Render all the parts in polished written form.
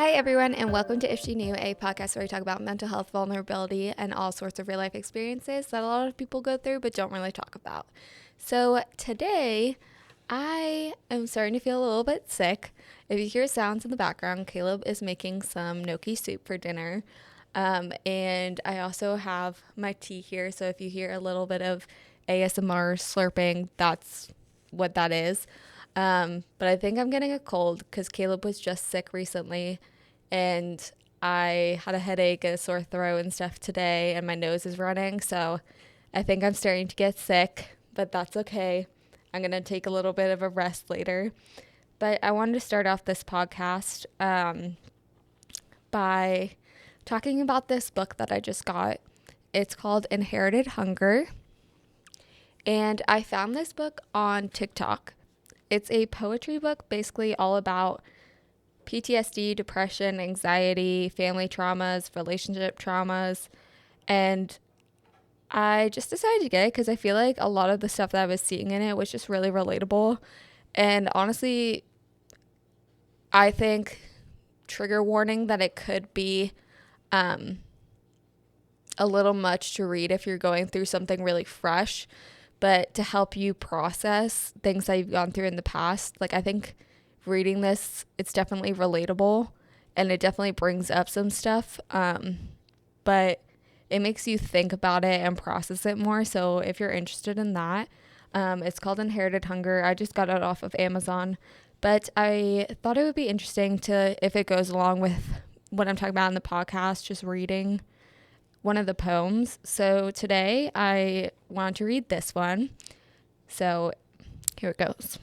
Hi, everyone, and welcome to If She Knew, a podcast where we talk about mental health, vulnerability, and all sorts of real life experiences that a lot of people go through but don't really talk about. So, today, I am starting to feel a little bit sick. If you hear sounds in the background, Caleb is making some gnocchi soup for dinner. And I also have my tea here. So, if you hear a little bit of ASMR slurping, that's what that is. But I think I'm getting a cold because Caleb was just sick recently and I had a headache and a sore throat and stuff today and my nose is running. So I think I'm starting to get sick, but that's okay. I'm going to take a little bit of a rest later. But I wanted to start off this podcast by talking about this book that I just got. It's called Inherited Hunger. And I found this book on TikTok. It's a poetry book basically all about PTSD, depression, anxiety, family traumas, relationship traumas. And I just decided to get it because I feel like a lot of the stuff that I was seeing in it was just really relatable. And honestly, I think, trigger warning, that it could be a little much to read if you're going through something really fresh. But to help you process things that you've gone through in the past, like I think reading this, it's definitely relatable and it definitely brings up some stuff. But it makes you think about it and process it more. So if you're interested in that, it's called Inherited Hunger. I just got it off of Amazon, but I thought it would be interesting to, if it goes along with what I'm talking about in the podcast, just reading one of the poems. So today I want to read this one. So here it goes.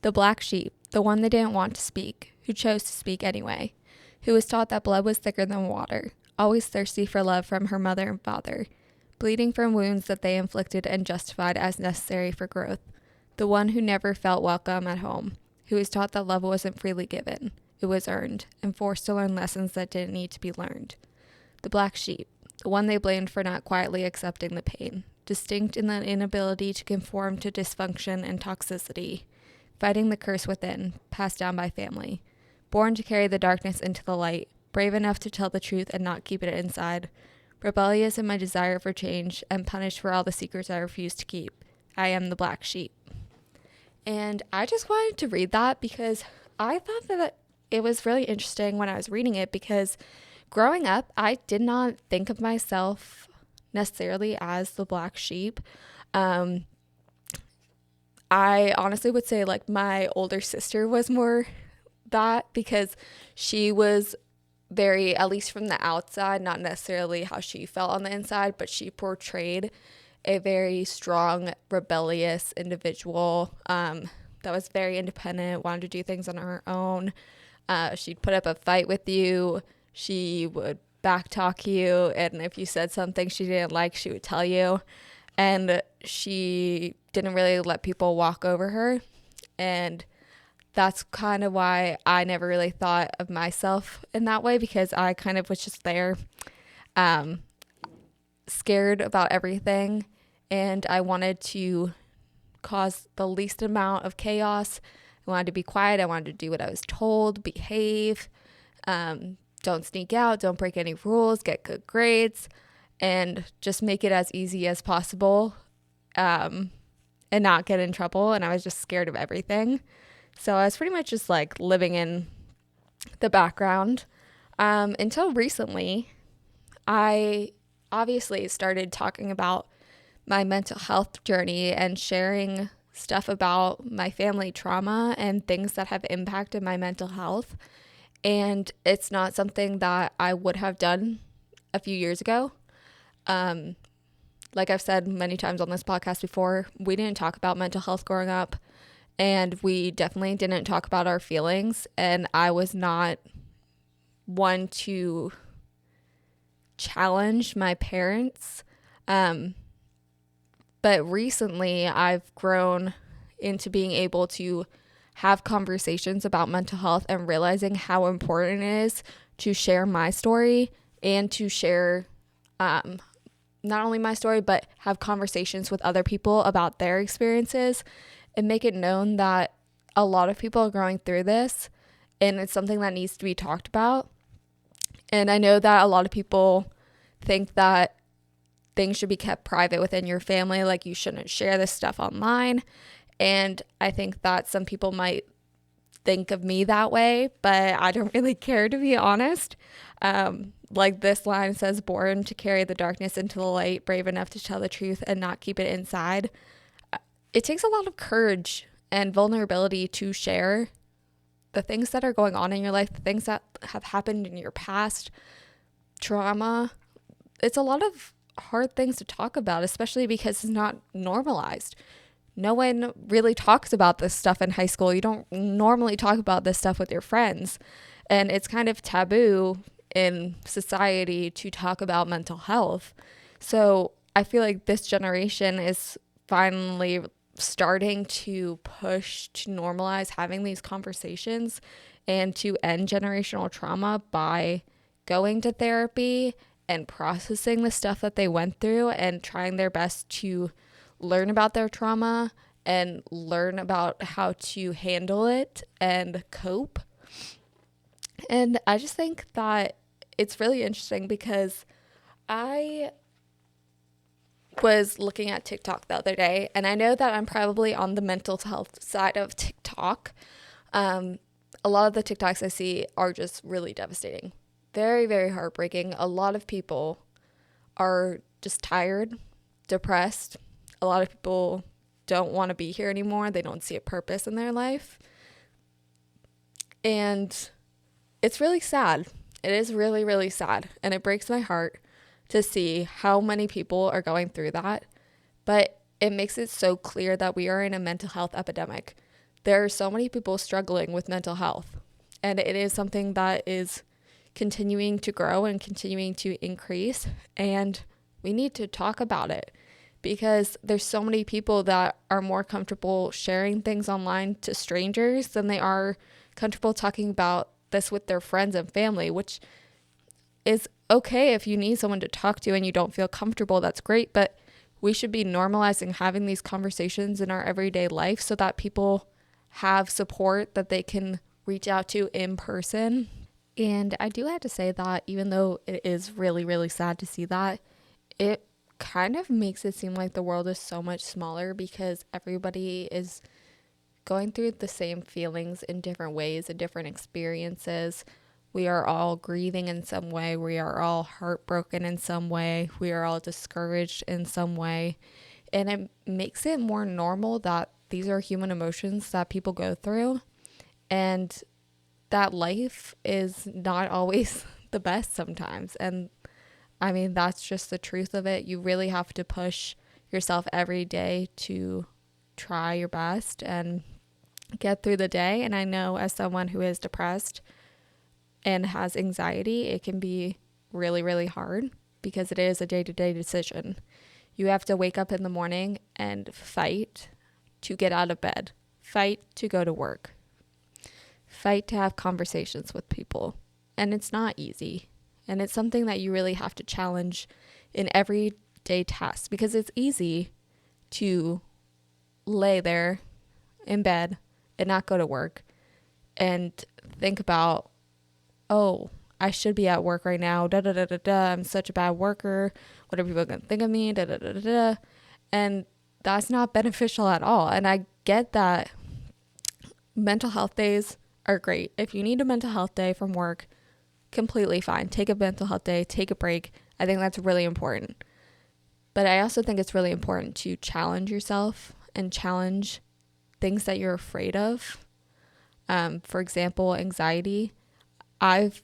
The black sheep, the one they didn't want to speak, who chose to speak anyway, who was taught that blood was thicker than water, always thirsty for love from her mother and father, bleeding from wounds that they inflicted and justified as necessary for growth. The one who never felt welcome at home, who was taught that love wasn't freely given, it was earned, and forced to learn lessons that didn't need to be learned. The black sheep, the one they blamed for not quietly accepting the pain, distinct in the inability to conform to dysfunction and toxicity, fighting the curse within, passed down by family, born to carry the darkness into the light, brave enough to tell the truth and not keep it inside, rebellious in my desire for change, and punished for all the secrets I refuse to keep. I am the black sheep. And I just wanted to read that because I thought that it was really interesting when I was reading it, because growing up, I did not think of myself necessarily as the black sheep. I honestly would say like my older sister was more that, because she was very, at least from the outside, not necessarily how she felt on the inside, but she portrayed a very strong, rebellious individual that was very independent, wanted to do things on her own. She'd put up a fight with you. She would backtalk you, and if you said something she didn't like, she would tell you. And she didn't really let people walk over her. And that's kind of why I never really thought of myself in that way, because I kind of was just there, scared about everything. And I wanted to cause the least amount of chaos. I wanted to be quiet. I wanted to do what I was told, behave, don't sneak out, don't break any rules, get good grades, and just make it as easy as possible, and not get in trouble. And I was just scared of everything. So I was pretty much just like living in the background until recently. I obviously started talking about my mental health journey and sharing stuff about my family trauma and things that have impacted my mental health. And it's not something that I would have done a few years ago. Like I've said many times on this podcast before, we didn't talk about mental health growing up, and we definitely didn't talk about our feelings. And I was not one to challenge my parents. But recently I've grown into being able to have conversations about mental health and realizing how important it is to share my story and to share not only my story, but have conversations with other people about their experiences and make it known that a lot of people are going through this and it's something that needs to be talked about. And I know that a lot of people think that things should be kept private within your family, like you shouldn't share this stuff online. And I think that some people might think of me that way, but I don't really care, to be honest. Like this line says, born to carry the darkness into the light, brave enough to tell the truth and not keep it inside. It takes a lot of courage and vulnerability to share the things that are going on in your life, the things that have happened in your past, trauma. It's a lot of hard things to talk about, especially because it's not normalized. No one really talks about this stuff in high school. You don't normally talk about this stuff with your friends. And it's kind of taboo in society to talk about mental health. So I feel like this generation is finally starting to push to normalize having these conversations and to end generational trauma by going to therapy and processing the stuff that they went through and trying their best to learn about their trauma and learn about how to handle it and cope. And I just think that it's really interesting because I was looking at TikTok the other day, and I know that I'm probably on the mental health side of TikTok. A lot of the TikToks I see are just really devastating. Very, very heartbreaking. A lot of people are just tired, depressed. A lot of people don't want to be here anymore. They don't see a purpose in their life. And it's really sad. It is really, really sad. And it breaks my heart to see how many people are going through that. But it makes it so clear that we are in a mental health epidemic. There are so many people struggling with mental health. And it is something that is continuing to grow and continuing to increase. And we need to talk about it because there's so many people that are more comfortable sharing things online to strangers than they are comfortable talking about this with their friends and family, which is okay if you need someone to talk to and you don't feel comfortable. That's great, but we should be normalizing having these conversations in our everyday life so that people have support that they can reach out to in person. And I do have to say that even though it is really, really sad to see that, it kind of makes it seem like the world is so much smaller because everybody is going through the same feelings in different ways and different experiences. We are all grieving in some way. We are all heartbroken in some way. We are all discouraged in some way. And it makes it more normal that these are human emotions that people go through and that life is not always the best sometimes. And I mean, that's just the truth of it. You really have to push yourself every day to try your best and get through the day. And I know as someone who is depressed and has anxiety, it can be really, really hard because it is a day-to-day decision. You have to wake up in the morning and fight to get out of bed, fight to go to work, fight to have conversations with people. And it's not easy. And it's something that you really have to challenge in everyday tasks because it's easy to lay there in bed and not go to work and think about, oh, I should be at work right now. Da da da da da. I'm such a bad worker. What are people going to think of me? Da da da da da. And that's not beneficial at all. And I get that mental health days are great. If you need a mental health day from work, completely fine. Take a mental health day. Take a break. I think that's really important. But I also think it's really important to challenge yourself and challenge things that you're afraid of. For example, anxiety. I've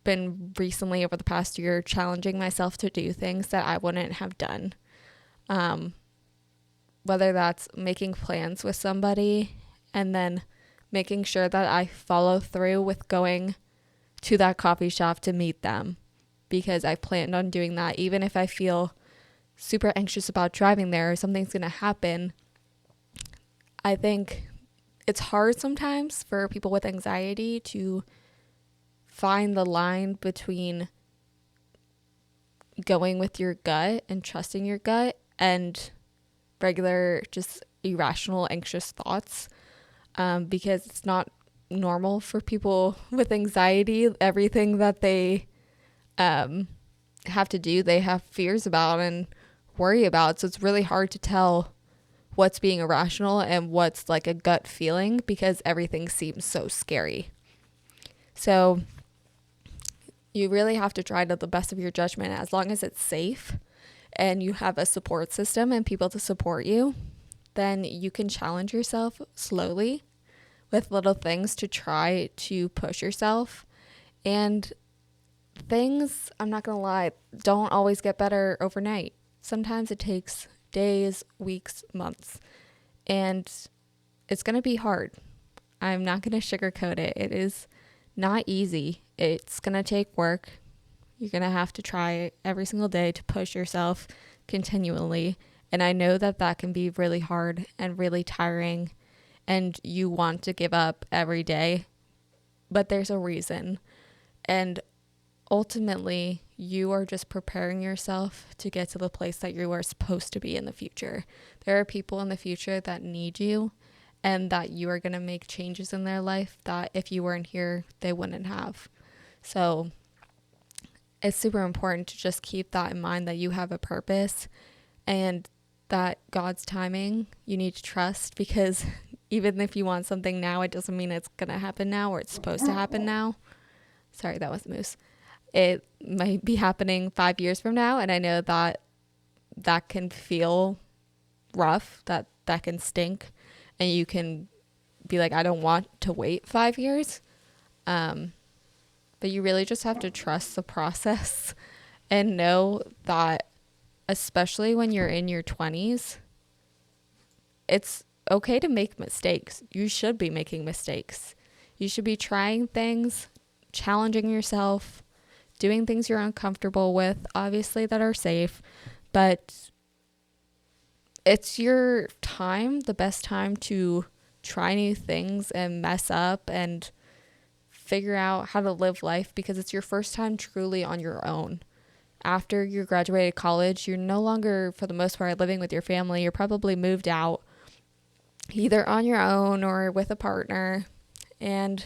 been recently over the past year challenging myself to do things that I wouldn't have done. Whether that's making plans with somebody and then making sure that I follow through with going to that coffee shop to meet them because I planned on doing that. Even if I feel super anxious about driving there or something's going to happen, I think it's hard sometimes for people with anxiety to find the line between going with your gut and trusting your gut and regular, just irrational, anxious thoughts, because it's not normal for people with anxiety. Everything that they have to do, they have fears about and worry about. So it's really hard to tell what's being irrational and what's like a gut feeling because everything seems so scary. So you really have to try to the best of your judgment, as long as it's safe and you have a support system and people to support you, then you can challenge yourself slowly with little things to try to push yourself. And things, I'm not going to lie, don't always get better overnight. Sometimes it takes days, weeks, months, and it's going to be hard. I'm not going to sugarcoat it. It is not easy. It's going to take work. You're going to have to try every single day to push yourself continually. And I know that that can be really hard and really tiring, and you want to give up every day, but there's a reason. And ultimately, you are just preparing yourself to get to the place that you are supposed to be in the future. There are people in the future that need you, and that you are going to make changes in their life that if you weren't here, they wouldn't have. So it's super important to just keep that in mind, that you have a purpose and that God's timing you need to trust, because even if you want something now, it doesn't mean it's going to happen now or it's supposed to happen now. Sorry, that was Moose. It might be happening 5 years from now, and I know that that can feel rough, that can stink, and you can be like, I don't want to wait 5 years. But you really just have to trust the process and know that, especially when you're in your 20s, it's okay to make mistakes. You should be making mistakes. You should be trying things, challenging yourself, doing things you're uncomfortable with, obviously that are safe, but it's your time, the best time to try new things and mess up and figure out how to live life, because it's your first time truly on your own. After you graduated college, you're no longer, for the most part, living with your family. You're probably moved out, either on your own or with a partner, and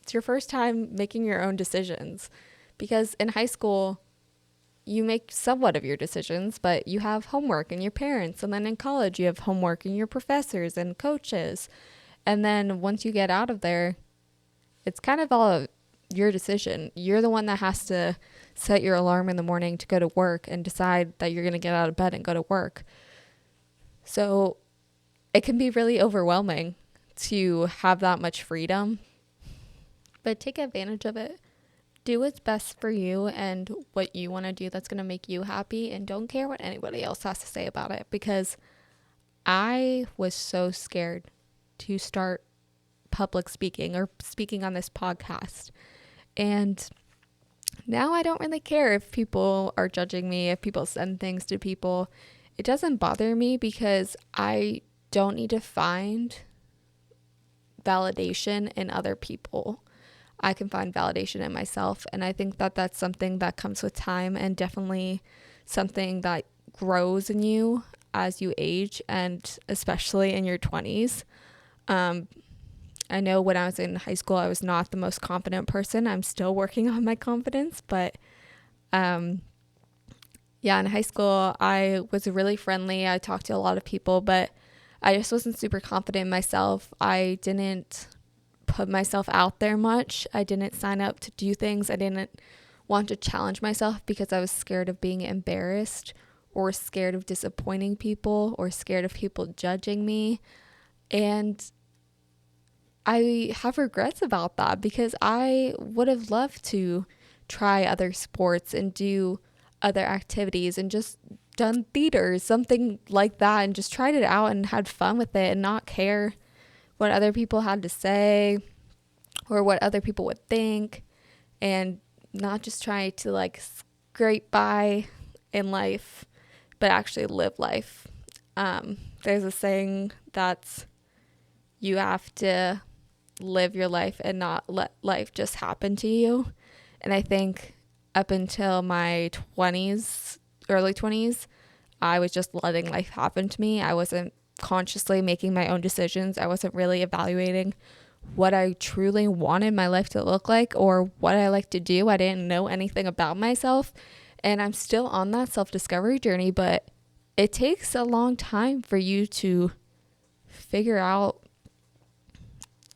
it's your first time making your own decisions, because in high school, you make somewhat of your decisions, but you have homework and your parents. And then in college, you have homework and your professors and coaches. And then once you get out of there, it's kind of all your decision. You're the one that has to set your alarm in the morning to go to work and decide that you're going to get out of bed and go to work. So it can be really overwhelming to have that much freedom, but take advantage of it. Do what's best for you and what you want to do that's going to make you happy, and don't care what anybody else has to say about it, because I was so scared to start public speaking or speaking on this podcast. And now I don't really care if people are judging me, if people send things to people. It doesn't bother me, because I don't need to find validation in other people. I can find validation in myself. And I think that that's something that comes with time, and definitely something that grows in you as you age, and especially in your 20s. I know when I was in high school, I was not the most confident person. I'm still working on my confidence, but in high school, I was really friendly. I talked to a lot of people, but I just wasn't super confident in myself. I didn't put myself out there much. I didn't sign up to do things. I didn't want to challenge myself because I was scared of being embarrassed, or scared of disappointing people, or scared of people judging me. And I have regrets about that, because I would have loved to try other sports and do other activities and just done theater, something like that, and just tried it out and had fun with it and not care what other people had to say or what other people would think, and not just try to like scrape by in life, but actually live life. There's a saying that's, you have to live your life and not let life just happen to you. And I think up until my 20s, early 20s, I was just letting life happen to me. I wasn't consciously making my own decisions. I wasn't really evaluating what I truly wanted my life to look like or what I like to do. I didn't know anything about myself, and I'm still on that self-discovery journey, but it takes a long time for you to figure out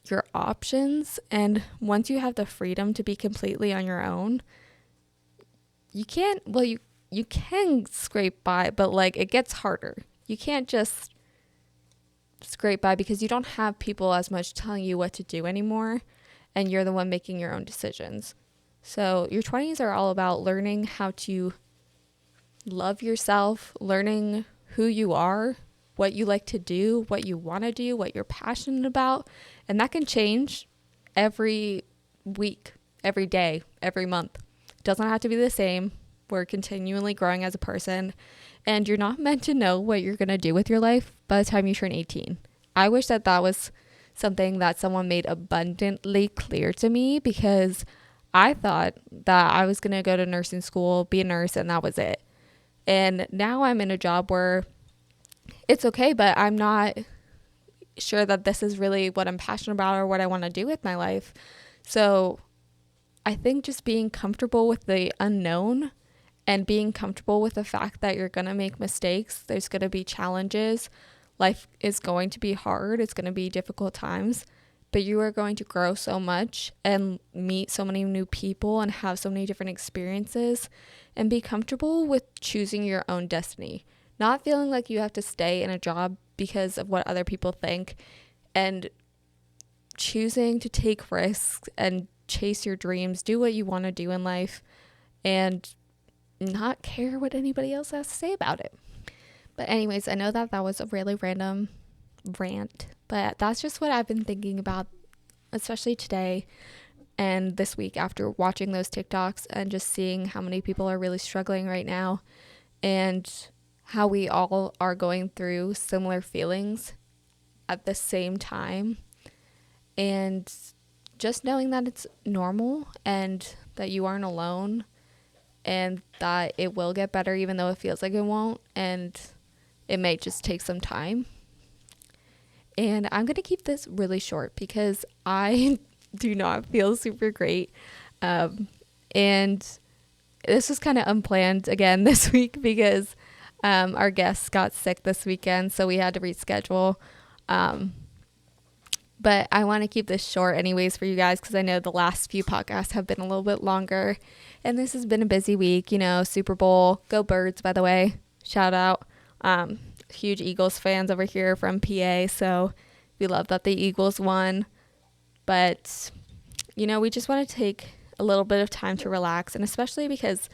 your options. And once you have the freedom to be completely on your own, you can scrape by, but like it gets harder. You can't just scrape by because you don't have people as much telling you what to do anymore, and you're the one making your own decisions. So your 20s are all about learning how to love yourself, learning who you are, what you like to do, what you want to do, what you're passionate about. And that can change every week, every day, every month. It doesn't have to be the same. We're continually growing as a person, and you're not meant to know what you're going to do with your life by the time you turn 18. I wish that was something that someone made abundantly clear to me, because I thought that I was going to go to nursing school, be a nurse, and that was it. And now I'm in a job where it's okay, but I'm not sure that this is really what I'm passionate about or what I want to do with my life. So I think just being comfortable with the unknown and being comfortable with the fact that you're going to make mistakes, there's going to be challenges, life is going to be hard, it's going to be difficult times, but you are going to grow so much and meet so many new people and have so many different experiences, and be comfortable with choosing your own destiny, not feeling like you have to stay in a job because of what other people think, and choosing to take risks and chase your dreams, do what you want to do in life, and not care what anybody else has to say about it. But anyways, I know that was a really random rant, but that's just what I've been thinking about, especially today and this week after watching those TikToks and just seeing how many people are really struggling right now, and how we all are going through similar feelings at the same time. And just knowing that it's normal and that you aren't alone, and that it will get better even though it feels like it won't, and it may just take some time. And I'm going to keep this really short because I do not feel super great. And this was kind of unplanned again this week because our guest got sick this weekend, so we had to reschedule. But I want to keep this short anyways for you guys, because I know the last few podcasts have been a little bit longer, and this has been a busy week, Super Bowl. Go Birds, by the way. Shout out. Huge Eagles fans over here from PA, so we love that the Eagles won. But, we just want to take a little bit of time to relax, and especially because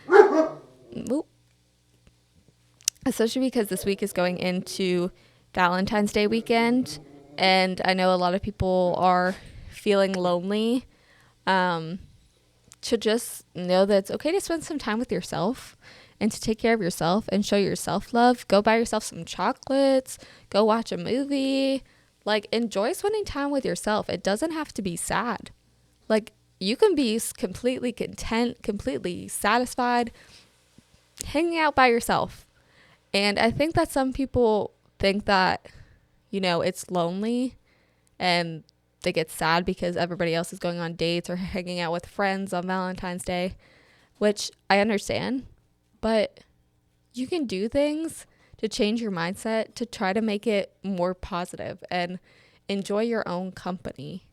this week is going into Valentine's Day weekend, and I know a lot of people are feeling lonely, to just know that it's okay to spend some time with yourself and to take care of yourself and show yourself love. Go buy yourself some chocolates, go watch a movie, enjoy spending time with yourself. It doesn't have to be sad. You can be completely content, completely satisfied, hanging out by yourself. And I think that some people think that, it's lonely and they get sad because everybody else is going on dates or hanging out with friends on Valentine's Day, which I understand, but you can do things to change your mindset to try to make it more positive and enjoy your own company.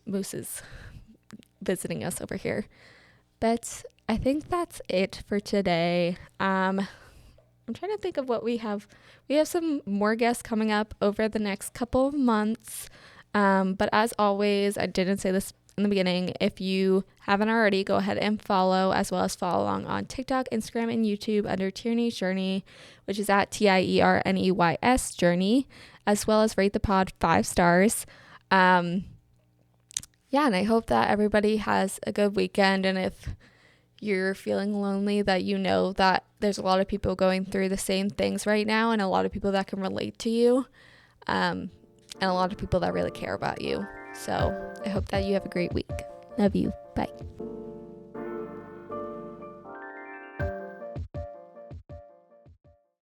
Moose is visiting us over here. But I think that's it for today. I'm trying to think of what we have. We have some more guests coming up over the next couple of months. But as always, I didn't say this in the beginning. If you haven't already, go ahead and follow, as well as follow along on TikTok, Instagram, and YouTube under Tierney's Journey, which is at TIERNEYS Journey, as well as rate the pod 5 stars. And I hope that everybody has a good weekend. And if you're feeling lonely, that that there's a lot of people going through the same things right now, and a lot of people that can relate to you, and a lot of people that really care about you. So I hope that you have a great week. Love you. Bye.